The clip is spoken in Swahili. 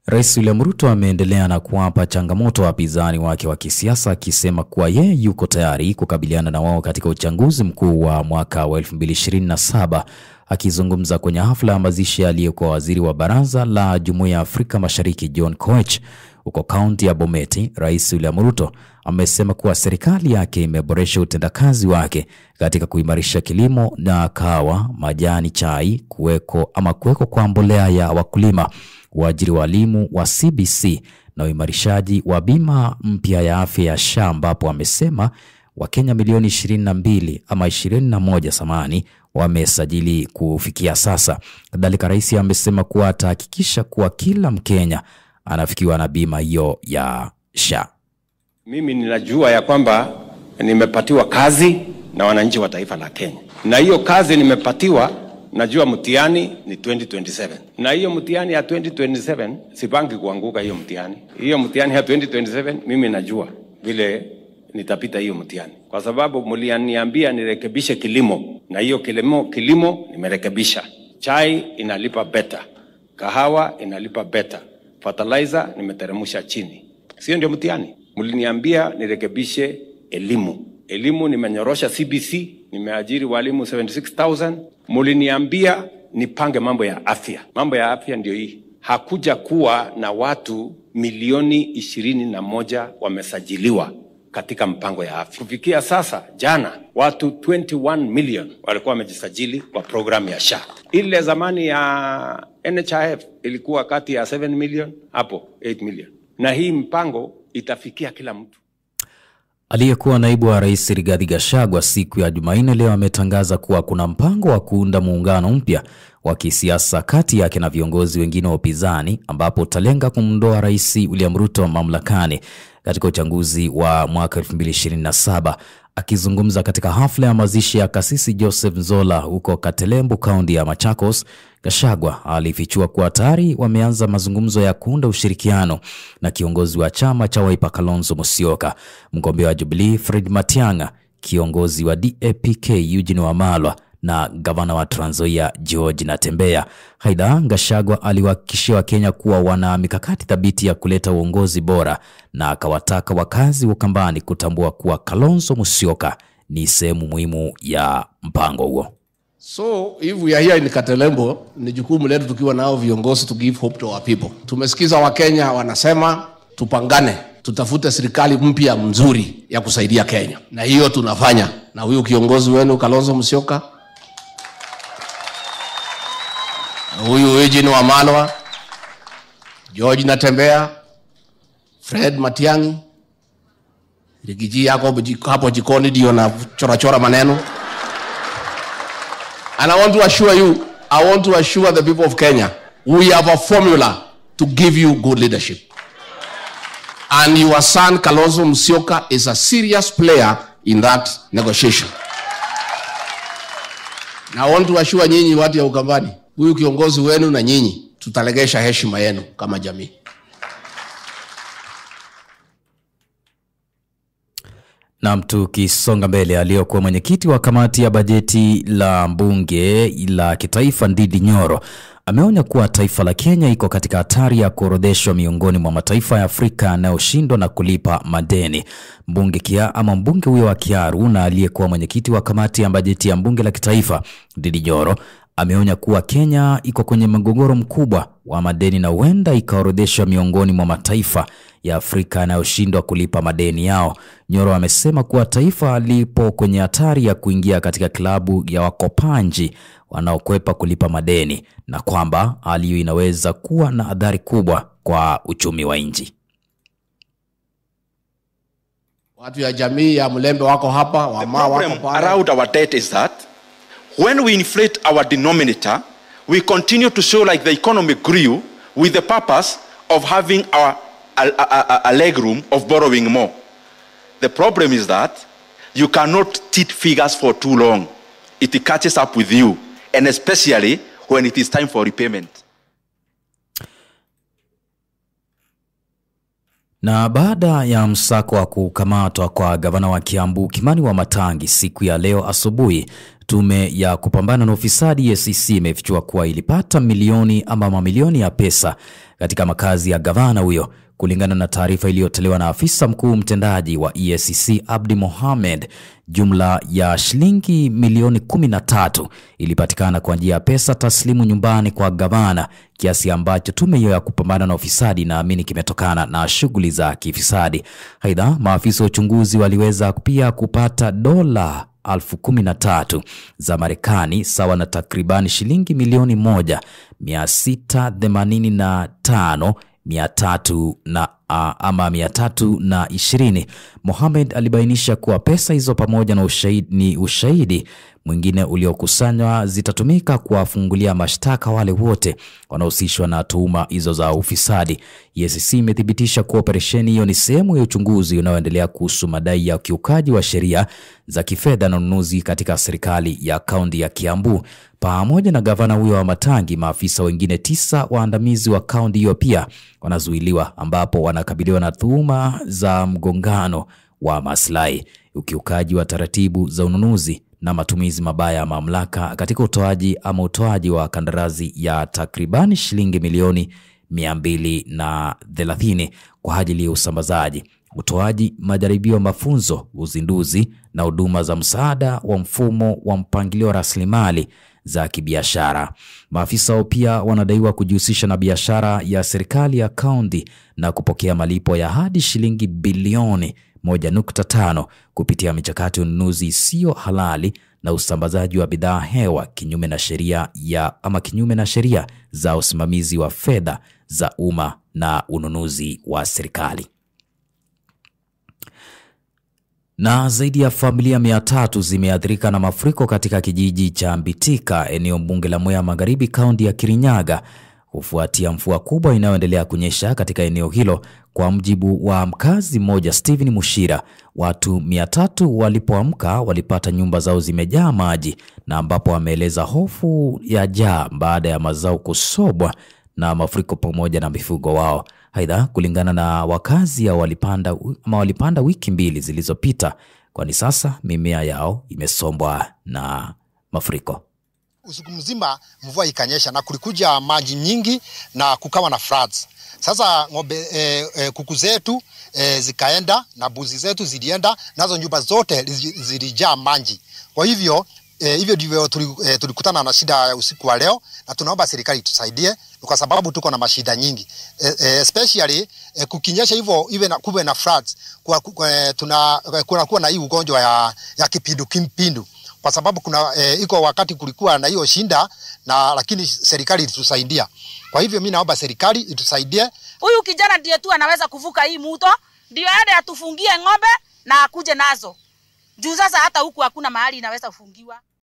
Rais William Ruto ameendelea na kuwapa changamoto wapinzani wake wa kisiasa akisema kuwa yeye yuko tayari kukabiliana na wao katika uchaguzi mkuu wa mwaka wa 2027. Akizungumza kwenye hafla ya mazishi aliyekuwa waziri wa baraza la Jumuiya ya Afrika Mashariki John Koech huko kaunti ya Bomet, Rais William Ruto amesema kuwa serikali yake imeboresha utendakazi wake katika kuimarisha kilimo na kahawa, majani chai, kuweko kwa mbolea ya wakulima, uajiri wa walimu wa CBC na uimarishaji wa bima mpya ya afya ya SHA, ambapo amesema Wakenya milioni 21 samani wamesajili kufikia sasa. Kadhalika rais amesema kuwa atahakikisha kuwa kila Mkenya anafikiwa na bima hiyo ya SHA. Mimi ninajua ya kwamba nimepatiwa kazi na wananchi wa taifa la Kenya. Na hiyo kazi nimepatiwa, najua mtihani ni 2027. Na hiyo mtihani ya 2027 sipangi kuanguka hiyo mtihani. Hiyo mtihani ya 2027 mimi najua vile nitapita hiyo mtihani. Kwa sababu mlianiambia nirekebishe kilimo, na hiyo kilimo nimerekebisha. Chai inalipa better, kahawa inalipa better, fertilizer nimeteremsha chini. Sio ndio mtihani? Mliniambia nirekebishe elimu nimenyorosha CBC, nimeajiri walimu 76,000. Mliniambia nipange mambo ya afya ndio hii. Hakuja kuwa na watu milioni 21 wamesajiliwa katika mpango ya afya. Kufikia sasa, jana watu 21 million walikuwa wamejisajili kwa programu ya SHA. Ile zamani ya NHIF ilikuwa kati ya 7 million hapo 8 million. Na hii mpango itafikia kila mtu. Aliyekuwa naibu wa rais Rigathi Gachagua siku ya Jumanne leo ametangaza kuwa kuna mpango wa kuunda muungano mpya wa kisiasa kati yake na viongozi wengine wa upinzani, ambapo utalenga kumndoa Rais William Ruto mamlakani katika uchaguzi wa mwaka 2027. Akizungumza katika hafla ya mazishi ya kasisi Joseph Nzola huko Katelembu, kaunti ya Machakos, Gachagua alifichua kuwa tayari wameanza mazungumzo ya kuunda ushirikiano na kiongozi wa chama cha Wiper Kalonzo Musyoka, mgombea wa Jubilee Fred Matiang'i, kiongozi wa DAP-K Eugene Wamalwa na gavana wa Trans Nzoia George Natembeya. Aidha, Gachagua aliwahakikishia Wakenya kuwa wana mikakati thabiti ya kuleta uongozi bora na akawataka wakazi wa Ukambani kutambua kuwa Kalonzo Musyoka ni sehemu muhimu ya mpango huo. So if we are here in Katelembo, ni jukumu letu tukiwa nao viongozi to give hope to our people. Tumesikiza Wakenya wanasema tupangane, tutafute serikali mpya mzuri ya kusaidia Kenya. Na hiyo tunafanya. Na huyu kiongozi wenu Kalonzo Musyoka, huyu Eugene Wamalwa, George Natembeya, Fred Matiang'i, Rigiji yako hapo jikoni ndio na chora maneno. And I want to assure the people of Kenya, we have a formula to give you good leadership. And your son Kalonzo Musyoka is a serious player in that negotiation. And I want to assure nyinyi watu ya Ukambani, huyu kiongozi wenu na nyinyi tutalegesha heshima yenu kama jamii. Na tukisonga mbele, aliyokuwa mwenyekiti wa kamati ya bajeti la bunge la kitaifa Ndindi Nyoro ameonya kuwa taifa la Kenya iko katika hatari ya kuorodheshwa miongoni mwa mataifa ya Afrika yanayoshindwa na kulipa madeni. Mbunge huyo wa Kiaru na aliyekuwa mwenyekiti wa kamati ya bajeti ya bunge la kitaifa Ndindi Nyoro ameonya kuwa Kenya iko kwenye mgogoro mkubwa wa madeni na huenda ikaorodheshwa miongoni mwa mataifa ya Afrika yanayoshindwa kulipa madeni yao. Nyoro amesema kuwa taifa lipo kwenye hatari ya kuingia katika klabu ya wakopanji wanaokwepa kulipa madeni na kwamba hali hiyo inaweza kuwa na athari kubwa kwa uchumi wa nchi. Watu ya jamii ya Mlembe wako hapa, wama wako pale. Around our debt is that when we inflate our denominator, we continue to show like the economy grew with the purpose of having a leg room of borrowing more. The problem is that you cannot teach figures for too long. It catches up with you, and especially when it is time for repayment. Na baada ya msako wa kukamatwa kwa gavana wa Kiambu Kimani Wamatangi siku ya leo asubuhi, tume ya kupambana na ufisadi EACC imefichua kuwa ilipata milioni ama mamilioni ya pesa katika makazi ya gavana huyo. Kulingana na taarifa iliyotolewa na afisa mkuu mtendaji wa EACC Abdi Mohamed, jumla ya shilingi milioni 13 ilipatikana kwa njia ya pesa taslimu nyumbani kwa gavana, kiasi ambacho tume hiyo ya kupambana na ufisadi inaamini kimetokana na shughuli za kifisadi. Aidha, maafisa wa uchunguzi waliweza pia kupata dola 13,000 za Marekani sawa na takriban shilingi milioni 1,685,320. Mohamed alibainisha kuwa pesa hizo pamoja na ushahidi mwingine uliokusanywa zitatumika kuwafungulia mashtaka wale wote wanaohusishwa na tuhuma hizo za ufisadi. EACC imethibitisha kuwa operesheni hiyo ni sehemu ya uchunguzi unaoendelea kuhusu madai ya ukiukaji wa sheria za kifedha na ununuzi katika serikali ya kaunti ya Kiambu. Pamoja na gavana huyo wa Wamatangi, maafisa wengine 9 waandamizi wa kaunti hiyo pia wanazuiliwa, ambapo wanakabiliwa na tuhuma za mgongano wa maslahi, ukiukaji wa taratibu za ununuzi na matumizi mabaya ya mamlaka katika utoaji wa kandarasi ya takribani shilingi milioni 230 kwa ajili ya usambazaji, utoaji majaribio, mafunzo, uzinduzi na huduma za msaada wa mfumo wa mpangilio rasilimali za kibiashara. Maafisa hao pia wanadaiwa kujihusisha na biashara ya serikali ya kaunti na kupokea malipo ya hadi shilingi bilioni 1.5 kupitia michakato ya ununuzi isiyo halali na usambazaji wa bidhaa hewa kinyume na sheria za usimamizi wa fedha za umma na ununuzi wa serikali. Na zaidi ya familia 300 zimeathirika na mafuriko katika kijiji cha Mbitika, eneo bunge la Mwea Magharibi, kaunti ya Kirinyaga, kufuatia mvua kubwa inayoendelea kunyesha katika eneo hilo. Kwa mjibu wa mkazi mmoja Steven Mushira, watu 300 walipoamka walipata nyumba zao zimejaa maji, na ambapo wameeleza hofu ya jaa baada ya mazao kusobwa na mafuriko pamoja na mifugo wao. Aidha, kulingana na wakazi walipanda wiki 2 zilizopita, kwani sasa mimea yao imesombwa na mafuriko. Usiku mzima mvua ikanyesha na kulikuja maji nyingi na kukawa na floods. Sasa kuku zetu zikaenda na mbuzi zetu zilienda, nazo nyumba zote zilijaa maji. Kwa hivyo ndivyo tulikutana na shida ya usiku wa leo, na tunaomba serikali tusaidie kwa sababu tuko na mashida nyingi, especially kukinyesha hivyo kuwe na floods, kunakuwa na hii ugonjwa ya kipindupindu, kwa sababu iko wakati kulikuwa na hiyo shinda lakini serikali ilitusaidia. Kwa hivyo mimi naomba serikali itusaidie. Huyu kijana ndiye tu anaweza kuvuka hii mto, ndio aende atufungie ng'ombe na akuje nazo. Juu sasa hata huku hakuna mahali inaweza kufungiwa.